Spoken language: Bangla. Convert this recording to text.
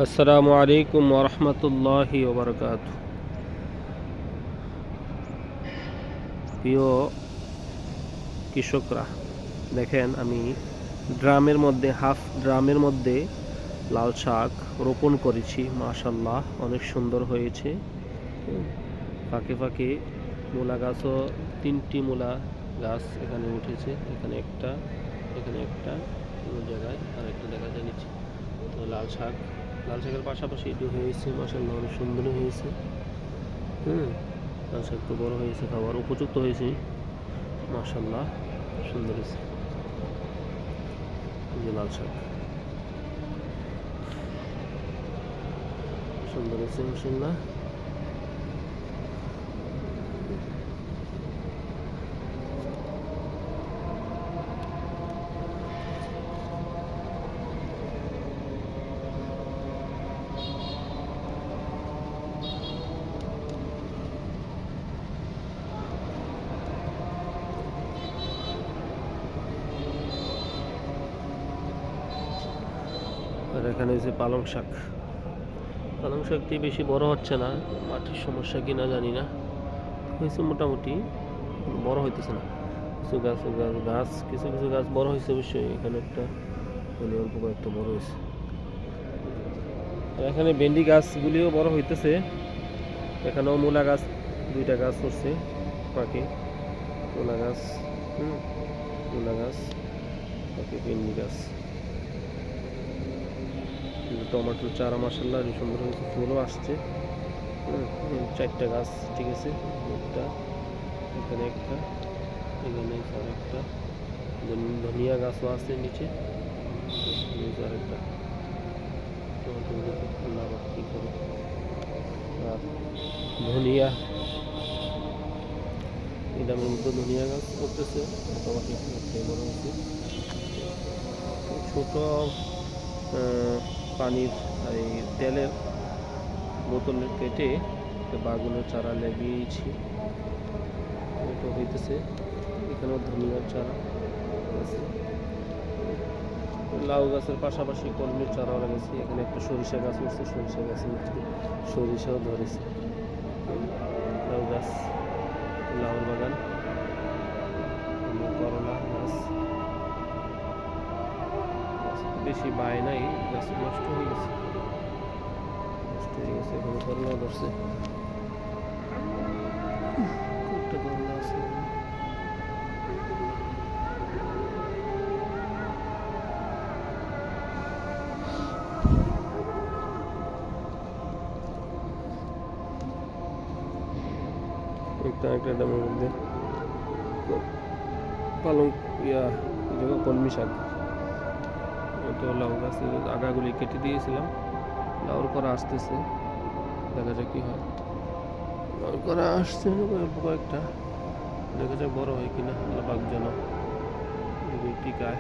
আসসালামু আলাইকুম ওরহমতুল্লাহি ওবরকাতুহ। প্রিয় কৃষকরা, দেখেন আমি হাফ ড্রামের মধ্যে লাল শাক রোপণ করেছি। মাশাল্লাহ, অনেক সুন্দর হয়েছে। ফাঁকে ফাঁকে মূলা গাছও, 3টি মূলা গাছ এখানে উঠেছে। এখানে একটা, অন্য জায়গায় আর একটা দেখা যায় নিচে। তো লাল শাকের পাশাপাশি এটি হয়েছে। মাশাল্লাহ, অনেক সুন্দর হয়েছে। লাল শাক একটু বড় হয়েছে, খাবার উপযুক্ত হয়েছে। মাশাল্লাহ, সুন্দর হয়েছে। যে লাল শাক সুন্দর হয়েছে মাশাল্লাহ। আর এখানে হচ্ছে পালং শাকটি বেশি বড় হচ্ছে না। মাটির সমস্যা কিনা জানি না, হয়েছে মোটামুটি, বড় হইতেছে না। কিছু কিছু গাছ বড় হয়েছে অবশ্যই। এখানে একটা অল্প কয়েকটা বড় হয়েছে। আর এখানে ভেন্ডি গাছগুলিও বড় হইতেছে। এখানেও মূলা গাছ 2টা গাছ করছে পাখি। মূলা গাছ পাখি, ভেন্ডি গাছ, টমেটোর চারা মাশাল্লাহ সুন্দর হয়েছে, ফুলও আসছে। 4টা গাছ, ঠিক আছে। একটা, এখানে একটা, এখানে আরেকটা। ধনিয়া গাছও আছে নিচে, আরেকটা। কি করে আর ধনিয়া, এই দামের মধ্যে ধনিয়া গাছ করতেছে মোটামুটি বড় হচ্ছে। ছোট পানির এই তেলের বোতলে কেটে বাগুনের চারা লাগিয়েছি, এটা হইতেছে। এখানেও ধনিয়ার চারা আছে। লাউ গাছের পাশাপাশি কলমির চারাও লাগাইছি। এখানে একটা সরিষা গাছ উঠছে, সরিষা গাছের মধ্যে সরিষাও ধরেছে। লাউ গাছ, লাউর বাগান, করলা গাছ। বেশি বায় নাই, গাছ নষ্ট হয়ে গেছে। এখানে করলা ধরছে, একটা করলা আছে। একটা ডামের মধ্যে পালং কলমি শাক, তো লাউ গাছের আগাগুলি কেটে দিয়েছিলাম। লাউর করা আসতেছে, দেখা যাক কি হয়। লাউর করা আসছে কয়েকটা, দেখা যাক বড় হয় কিনা। আল্লাহ পাক যেন টিকায়।